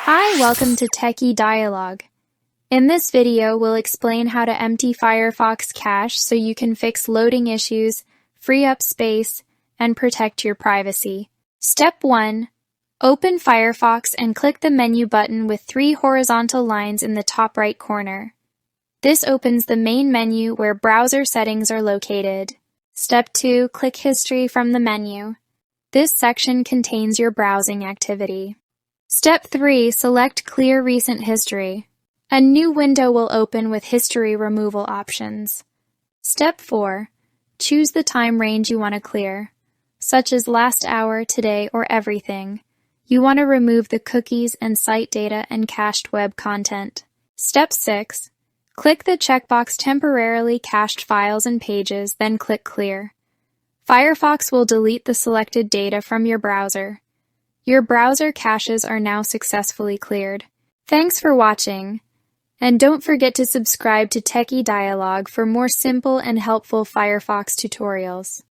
Hi, welcome to Techie Dialogue. In this video, we'll explain how to empty Firefox cache so you can fix loading issues, free up space, and protect your privacy. Step 1. Open Firefox and click the menu button with 3 horizontal lines in the top right corner. This opens the main menu where browser settings are located. Step 2. Click History from the menu. This section contains your browsing activity. Step 3. Select Clear Recent History. A new window will open with history removal options. Step 4. Choose the time range you want to clear, such as last hour, today, or everything. You want to remove the cookies and site data and cached web content. Step 6. Click the checkbox Temporarily Cached Files and Pages, then click Clear. Firefox will delete the selected data from your browser. Your browser caches are now successfully cleared. Thanks for watching, and don't forget to subscribe to Techie Dialogue for more simple and helpful Firefox tutorials.